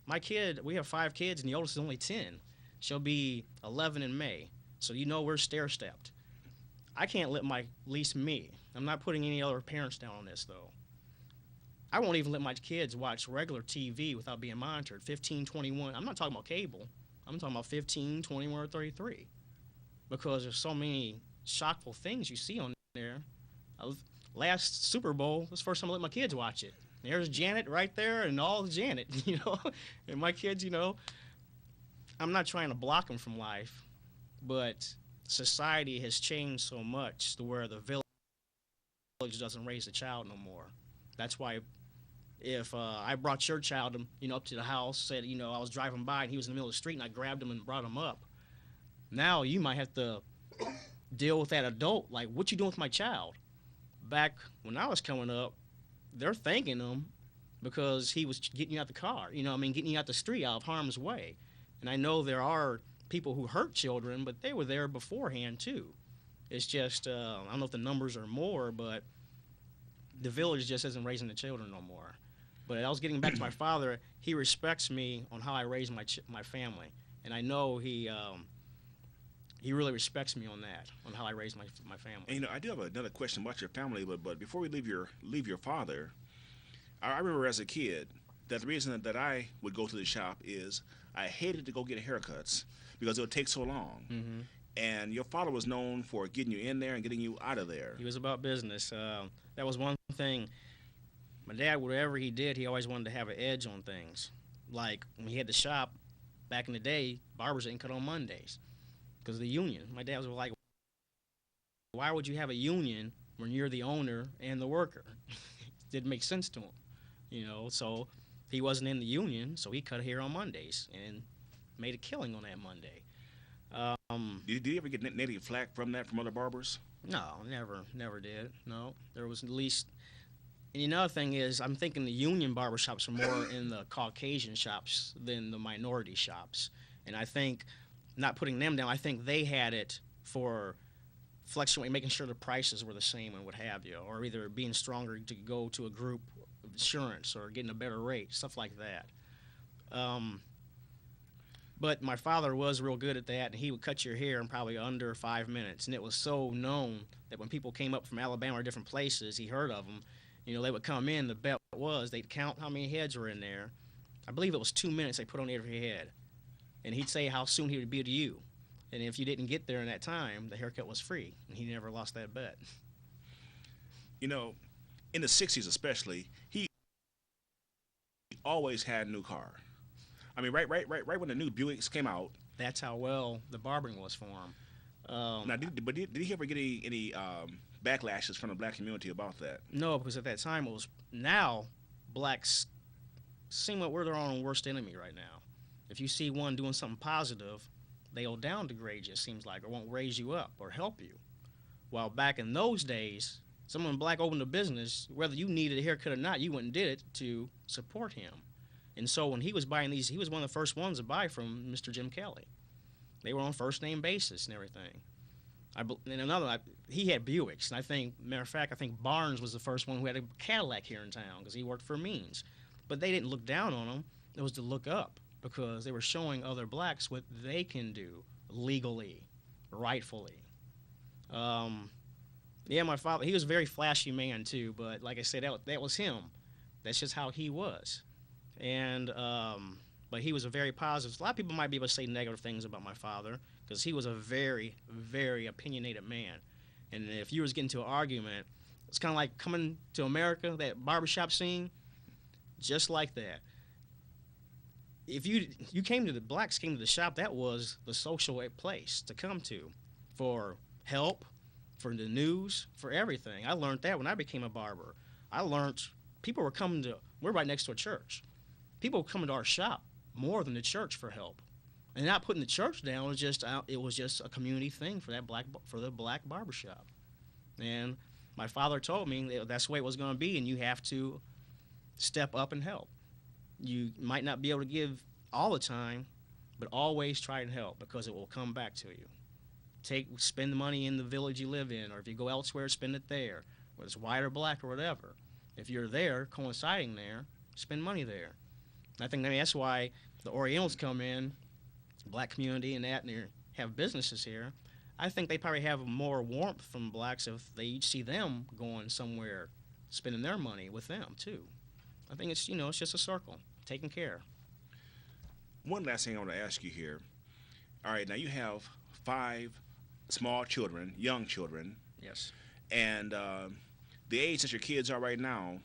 My kid, we have 5 kids, and the oldest is only 10. She'll be 11 in May. So we're stair-stepped. I can't let at least me. I'm not putting any other parents down on this, though. I won't even let my kids watch regular TV without being monitored. 15, 21. I'm not talking about cable. I'm talking about 15, 21, or 33. Because there's so many shockful things you see on there. Last Super Bowl, this first time I let my kids watch it. There's Janet right there and all Janet, And my kids, I'm not trying to block them from life, but society has changed so much to where the village doesn't raise a child no more. That's why if I brought your child, up to the house, said, I was driving by and he was in the middle of the street and I grabbed him and brought him up. Now you might have to deal with that adult, like, what you doing with my child? Back when I was coming up, they're thanking him because he was getting you out the car, getting you out the street, out of harm's way. And I know there are people who hurt children, but they were there beforehand too. It's just, I don't know if the numbers are more, but the village just isn't raising the children no more. But I was getting back to my father. He respects me on how I raise my family. And I know he really respects me on that, on how I raise my family. And, I do have another question about your family, but before we leave your father, I remember as a kid that the reason that I would go to the shop is I hated to go get haircuts because it would take so long. Mm-hmm. And your father was known for getting you in there and getting you out of there. He was about business. That was one thing. My dad, whatever he did, he always wanted to have an edge on things. Like when he had the shop back in the day, barbers didn't cut on Mondays because of the union. My dad was like, why would you have a union when you're the owner and the worker? It didn't make sense to him, So he wasn't in the union, so he cut hair on Mondays and made a killing on that Monday. Did you ever get negative flack from other barbers? No, never did. No, there was at least. And another thing is, I'm thinking the union barbershops are more in the Caucasian shops than the minority shops. And I think, not putting them down, I think they had it for fluctuating, making sure the prices were the same and what have you, or either being stronger to go to a group of insurance or getting a better rate, stuff like that. But my father was real good at that, and he would cut your hair in probably under 5 minutes. And it was so known that when people came up from Alabama or different places, he heard of them. They would come in. The bet was they'd count how many heads were in there. I believe it was 2 minutes they put on every head. And he'd say how soon he would be to you. And if you didn't get there in that time, the haircut was free. And he never lost that bet. In the 60s especially, he always had a new car. I mean, right when the new Buicks came out. That's how well the barbering was for him. Now, did he ever get any backlashes from the black community about that? No, because at that time it was. Now, blacks seem like we're their own worst enemy right now. If you see one doing something positive, they'll downgrade you, it seems like, or won't raise you up or help you. While back in those days, someone black opened a business, whether you needed a haircut or not, you went and did it to support him. And so when he was buying these, he was one of the first ones to buy from Mr. Jim Kelly. They were on first name basis and everything. He had Buicks, and matter of fact, I think Barnes was the first one who had a Cadillac here in town because he worked for Means. But they didn't look down on him. It was to look up because they were showing other blacks what they can do legally, rightfully. My father, he was a very flashy man too, but like I said, that was him. That's just how he was. And but he was a very positive. A lot of people might be able to say negative things about my father because he was a very, very opinionated man. And if you was getting into an argument, it's kind of like coming to America, that barbershop scene, just like that. If blacks came to the shop, that was the social place to come to for help, for the news, for everything. I learned that when I became a barber. I learned people were coming to, we're right next to a church. People were coming to our shop more than the church for help. And not putting the church down, it was just a community thing for the black barbershop. And my father told me that's the way it was going to be, and you have to step up and help. You might not be able to give all the time, but always try and help because it will come back to you. Spend the money in the village you live in, or if you go elsewhere, spend it there, whether it's white or black or whatever. If you're there, coinciding there, spend money there. I think maybe that's why the Orientals come in, black community and that, and they have businesses here. I think they probably have more warmth from blacks if they see them going somewhere, spending their money with them too. I think it's it's just a circle, taking care. One last thing I want to ask you here. All right, now you have 5 small children, young children, Yes. and the age that your kids are right now,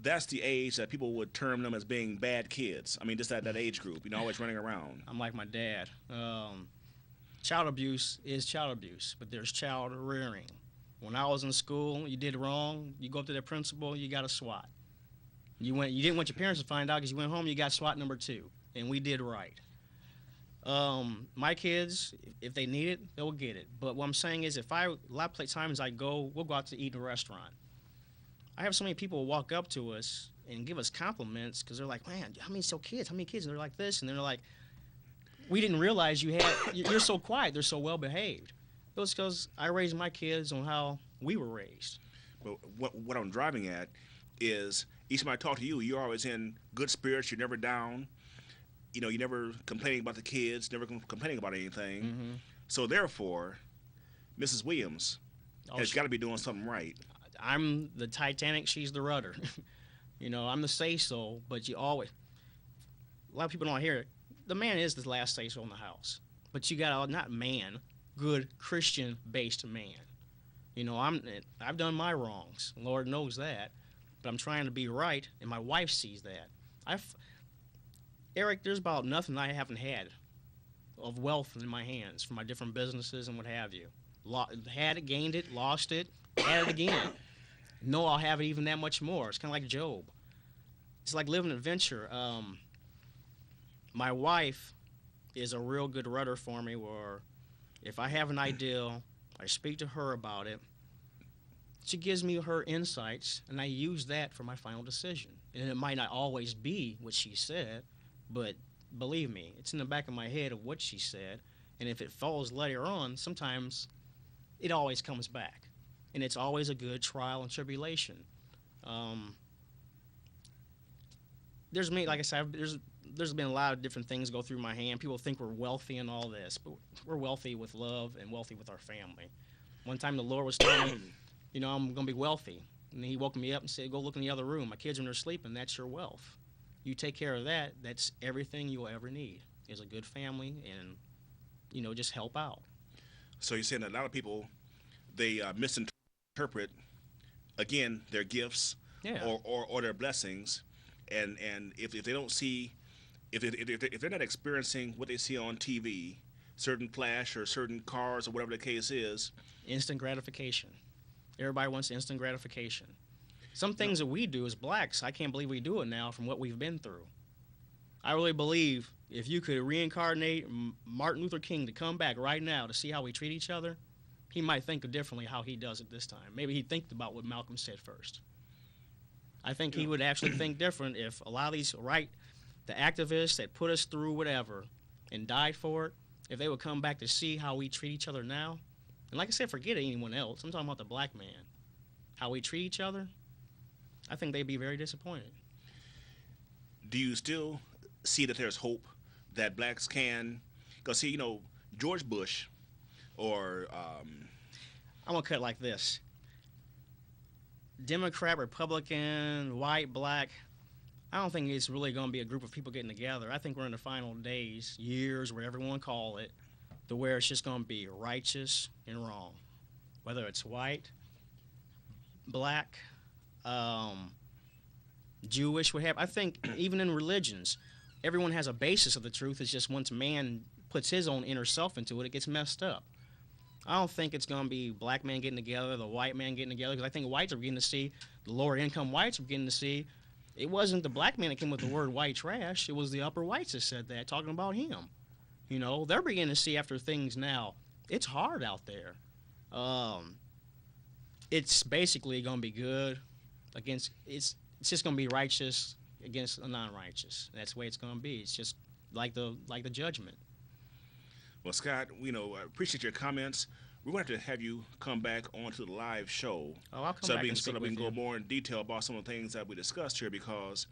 that's the age that people would term them as being bad kids. I mean, just that age group, always running around. I'm like my dad. Child abuse is child abuse, but there's child rearing. When I was in school, you did wrong, you go up to the principal, you got a SWAT. You didn't want your parents to find out because you went home, you got SWAT number 2, and we did right. My kids, if they need it, they'll get it. But what I'm saying is, a lot of times we'll go out to eat in a restaurant. I have so many people walk up to us and give us compliments because they're like, man, how many kids? And they're like this, and they're like, we didn't realize you're so quiet. They're so well behaved. It was because I raised my kids on how we were raised. But what I'm driving at is each time I talk to you, you're always in good spirits. You're never down. You're never complaining about the kids, never complaining about anything. Mm-hmm. So therefore, Mrs. Williams has got to be doing something right. I'm the Titanic. She's the rudder. I'm the say-so, but a lot of people don't hear it. The man is the last say-so in the house. But you got not man, good Christian-based man. I've done my wrongs. Lord knows that. But I'm trying to be right, and my wife sees that. Eric, there's about nothing I haven't had of wealth in my hands from my different businesses and what have you. Had it, gained it, lost it, had it again. No, I'll have it even that much more. It's kind of like Job. It's like living an adventure. My wife is a real good rudder for me where if I have an ideal, I speak to her about it. She gives me her insights, and I use that for my final decision. And it might not always be what she said, but believe me, it's in the back of my head of what she said. And if it falls later on, sometimes it always comes back. And it's always a good trial and tribulation. Like I said, there's been a lot of different things go through my hand. People think we're wealthy and all this, but we're wealthy with love and wealthy with our family. One time the Lord was telling me, I'm going to be wealthy. And he woke me up and said, go look in the other room. My kids, when they're sleeping, that's your wealth. You take care of that, that's everything you'll ever need is a good family and, just help out. So you're saying that a lot of people, they misinterpret, again, their gifts or their blessings. And if they don't see, if they're not experiencing what they see on TV, certain flash or certain cars or whatever the case is. Instant gratification. Everybody wants instant gratification. Some things that we do as blacks, I can't believe we do it now from what we've been through. I really believe if you could reincarnate Martin Luther King to come back right now to see how we treat each other, he might think differently how he does it this time. Maybe he'd think about what Malcolm said first. I think he would actually think different if a lot of the activists that put us through whatever and died for it, if they would come back to see how we treat each other now. And like I said, forget anyone else. I'm talking about the black man. How we treat each other, I think they'd be very disappointed. Do you still see that there's hope that blacks can? Because, see, George Bush or... I'm going to cut it like this. Democrat, Republican, white, black, I don't think it's really going to be a group of people getting together. I think we're in the final days, years, whatever you want to call it, to where it's just going to be righteous and wrong. Whether it's white, black, Jewish, what have I think even in religions, everyone has a basis of the truth. It's just once man puts his own inner self into it, it gets messed up. I don't think it's going to be black man getting together, the white man getting together, because I think whites are beginning to see, the lower income whites are beginning to see, it wasn't the black man that came with the word white trash. It was the upper whites that said that, talking about him. They're beginning to see after things now. It's hard out there. It's basically going to be good against, it's just going to be righteous against the non-righteous. That's the way it's going to be. It's just like the judgment. Well, Scott, I appreciate your comments. We're going to have you come back onto the live show. Oh, I'll come back and so that we can you. go more in detail about some of the things that we discussed here, because,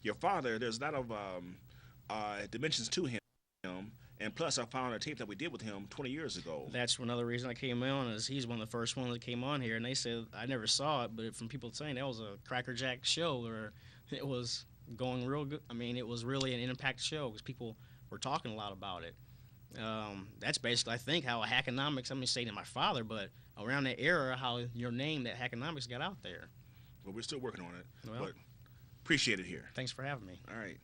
your father, there's a lot of dimensions to him. And plus, I found a tape that we did with him 20 years ago. That's another reason I came on, is he's one of the first ones that came on here, and they said I never saw it, but from people saying that was a crackerjack show, or it was going real good. I mean, it was really an impact show because people were talking a lot about it. That's basically, I think, how Hackonomics, I'm saying to my father, but around that era, how your name, that Hackonomics, got out there. Well, we're still working on it. Well, But appreciate it here. thanks for having me. All right.